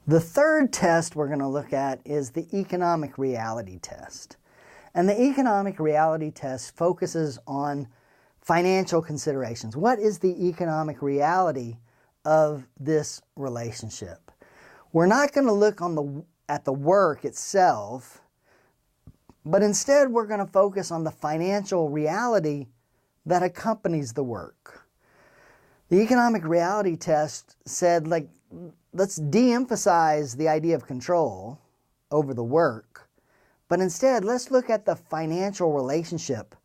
The third test we're going to look at is the economic reality test. And the economic reality test focuses on financial considerations. What is the economic reality of this relationship? We're not going to look at the work itself, but instead we're going to focus on the financial reality that accompanies the work. The economic reality test said, let's de-emphasize the idea of control over the work, but instead let's look at the financial relationship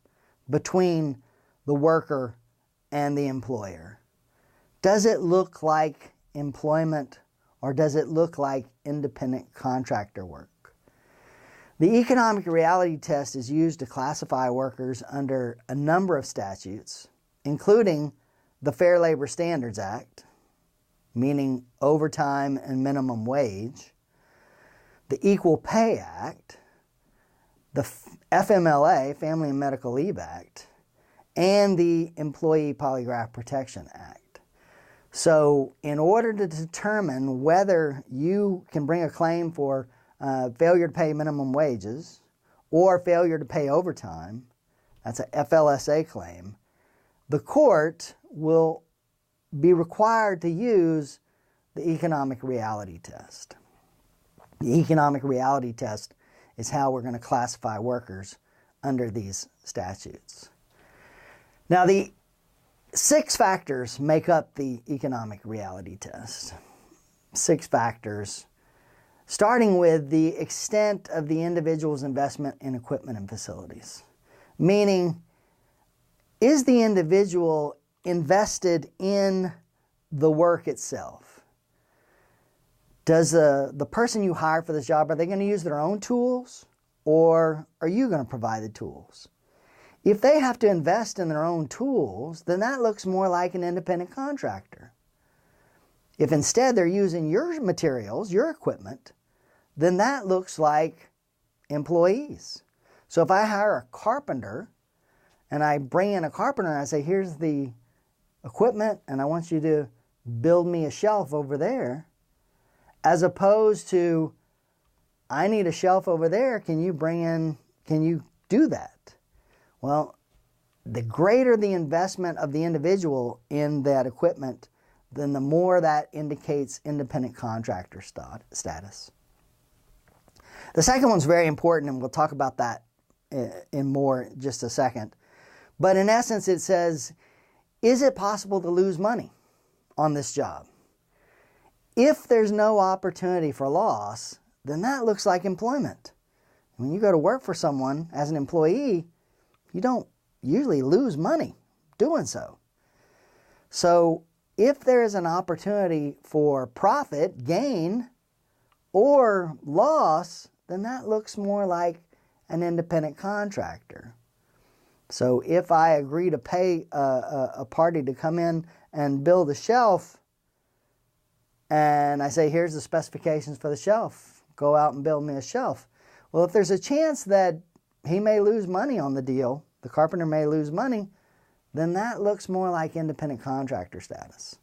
between the worker and the employer. Does it look like employment, or does it look like independent contractor work? The economic reality test is used to classify workers under a number of statutes, including the Fair Labor Standards Act, meaning overtime and minimum wage, the Equal Pay Act, the FMLA, Family and Medical Leave Act, and the Employee Polygraph Protection Act. So in order to determine whether you can bring a claim for failure to pay minimum wages or failure to pay overtime, that's a FLSA claim, the court will be required to use the economic reality test. The economic reality test is how we're going to classify workers under these statutes. Now, the 6 factors make up the economic reality test. 6 factors, starting with the extent of the individual's investment in equipment and facilities. Meaning, is the individual invested in the work itself? Does the person you hire for this job, are they going to use their own tools, or are you going to provide the tools? If they have to invest in their own tools, then that looks more like an independent contractor. If instead they're using your materials, your equipment, then that looks like employees. So if I hire a carpenter and I bring in a carpenter and I say, here's the equipment and I want you to build me a shelf over there, as opposed to, I need a shelf over there, can you do that? Well, the greater the investment of the individual in that equipment, then the more that indicates independent contractor status. The second one's very important, and we'll talk about that in just a second. But in essence, it says, is it possible to lose money on this job? If there's no opportunity for loss, then that looks like employment. When you go to work for someone as an employee, you don't usually lose money doing so. So if there is an opportunity for profit, gain, or loss, then that looks more like an independent contractor. So if I agree to pay a party to come in and build a shelf, and I say, here's the specifications for the shelf, go out and build me a shelf. Well, if there's a chance that he may lose money on the deal, the carpenter may lose money, then that looks more like independent contractor status.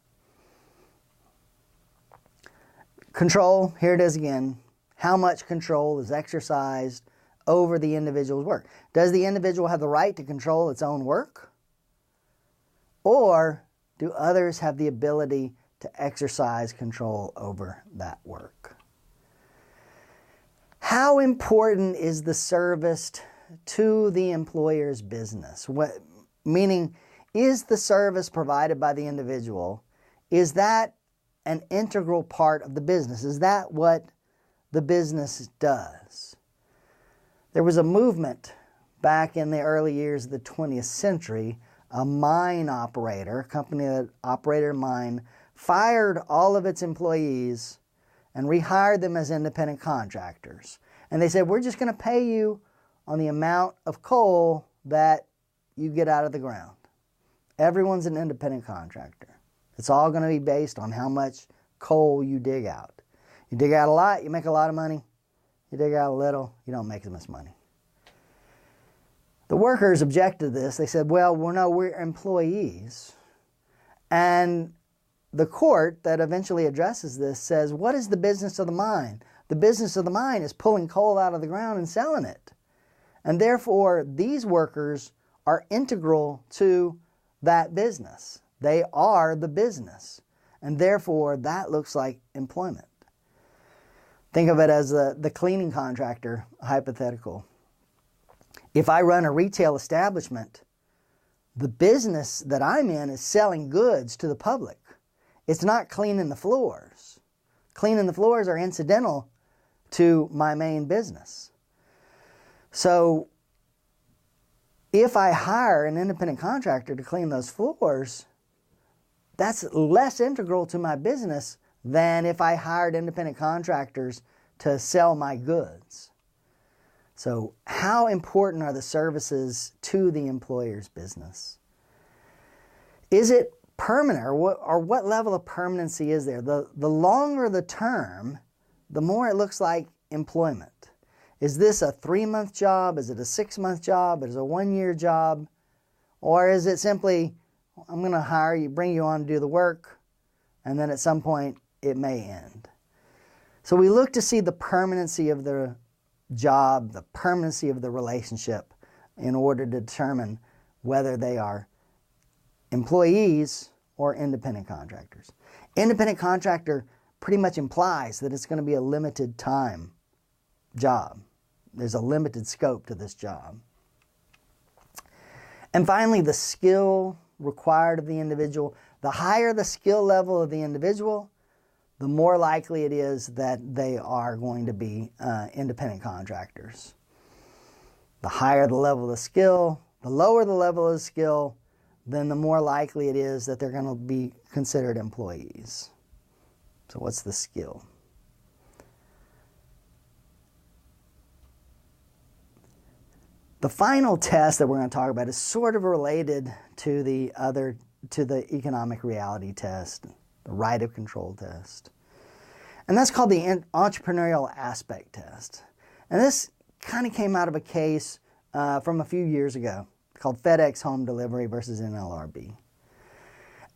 Control, here it is again. How much control is exercised over the individual's work? Does the individual have the right to control its own work? Or do others have the ability to exercise control over that work? How important is the service to the employer's business? Meaning, is the service provided by the individual, is that an integral part of the business? Is that what the business does? There was a movement back in the early years of the 20th century. A mine operator, a company that operated a mine, fired all of its employees and rehired them as independent contractors. And they said, we're just going to pay you on the amount of coal that you get out of the ground. Everyone's an independent contractor. It's all going to be based on how much coal you dig out. You dig out a lot, you make a lot of money. You dig out a little, you don't make as much money. The workers objected to this. They said, well, we're employees. And the court that eventually addresses this says, what is the business of the mine? The business of the mine is pulling coal out of the ground and selling it. And therefore, these workers are integral to that business. They are the business. And therefore, that looks like employment. Think of it as the cleaning contractor hypothetical. If I run a retail establishment, the business that I'm in is selling goods to the public. It's not cleaning the floors. Cleaning the floors are incidental to my main business. So if I hire an independent contractor to clean those floors, that's less integral to my business than if I hired independent contractors to sell my goods. So how important are the services to the employer's business? Is it permanent, or what level of permanency is there? The longer the term, the more it looks like employment. Is this a 3-month job? Is it a 6-month job? Is it a 1-year job? Or is it simply, I'm going to hire you, bring you on to do the work, and then at some point it may end? So we look to see the permanency of the job, the permanency of the relationship, in order to determine whether they are employees or independent contractors. Independent contractor pretty much implies that it's going to be a limited time job. There's a limited scope to this job. And finally, the skill required of the individual. The higher the skill level of the individual, the more likely it is that they are going to be independent contractors. The higher the level of skill, the lower the level of skill, then the more likely it is that they're going to be considered employees. So what's the skill? The final test that we're going to talk about is sort of related to the economic reality test, the right of control test. And that's called the entrepreneurial aspect test. And this kind of came out of a case from a few years ago called FedEx Home Delivery versus NLRB.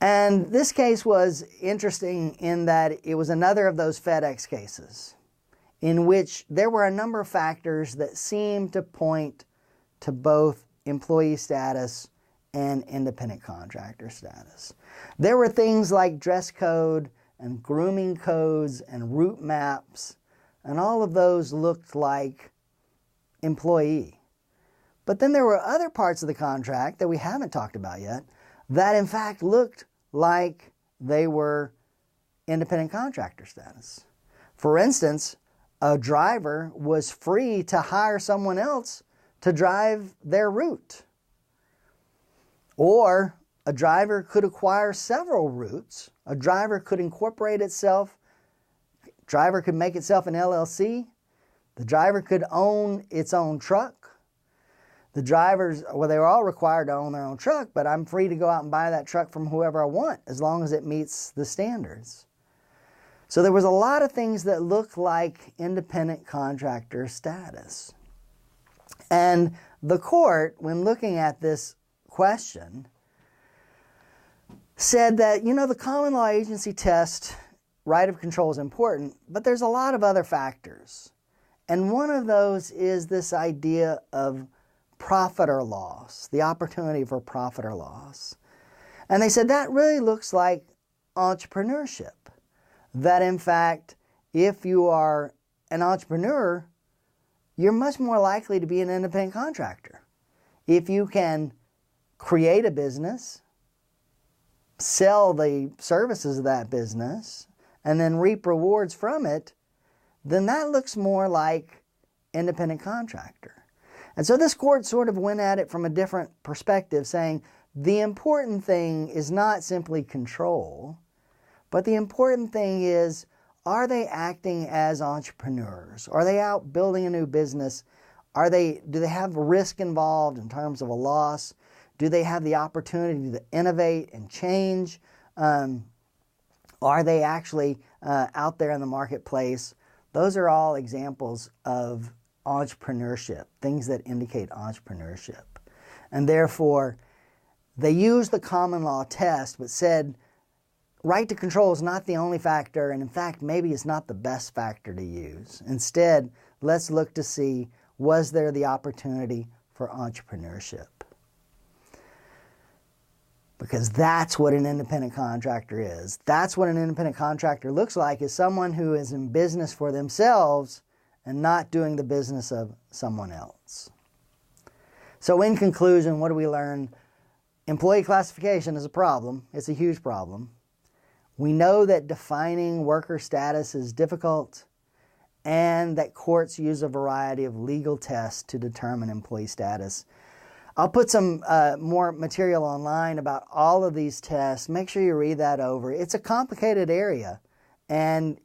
And this case was interesting in that it was another of those FedEx cases in which there were a number of factors that seemed to point to both employee status and independent contractor status. There were things like dress code and grooming codes and route maps, and all of those looked like employee. But then there were other parts of the contract that we haven't talked about yet that in fact looked like they were independent contractor status. For instance, a driver was free to hire someone else to drive their route. Or a driver could acquire several routes. A driver could incorporate itself. Driver could make itself an LLC. The driver could own its own truck. The drivers, well, they were all required to own their own truck, but I'm free to go out and buy that truck from whoever I want as long as it meets the standards. So there was a lot of things that looked like independent contractor status. And the court, when looking at this question, said that, the common law agency test, right of control is important, but there's a lot of other factors. And one of those is this idea of profit or loss, the opportunity for profit or loss. And they said that really looks like entrepreneurship. That in fact, if you are an entrepreneur, you're much more likely to be an independent contractor. If you can create a business, sell the services of that business, and then reap rewards from it, then that looks more like independent contractor. And so this court sort of went at it from a different perspective, saying the important thing is not simply control, but the important thing is, are they acting as entrepreneurs? Are they out building a new business? Do they have risk involved in terms of a loss? Do they have the opportunity to innovate and change? Are they actually out there in the marketplace? Those are all examples of entrepreneurship, things that indicate entrepreneurship. And therefore, they used the common law test, but said right to control is not the only factor, and in fact, maybe it's not the best factor to use. Instead, let's look to see, was there the opportunity for entrepreneurship? Because that's what an independent contractor is. That's what an independent contractor looks like, is someone who is in business for themselves and not doing the business of someone else. So in conclusion, what do we learn? Employee classification is a problem. It's a huge problem. We know that defining worker status is difficult, and that courts use a variety of legal tests to determine employee status. I'll put some more material online about all of these tests. Make sure you read that over. It's a complicated area, and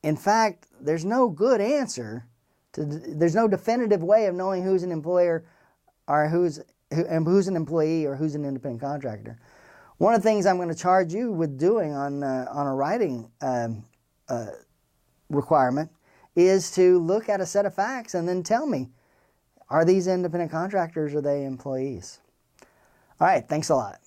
in fact, there's no good answer. There's no definitive way of knowing who's an employer or who's an employee or who's an independent contractor. One of the things I'm going to charge you with doing on a writing requirement is to look at a set of facts and then tell me, are these independent contractors or are they employees? All right, thanks a lot.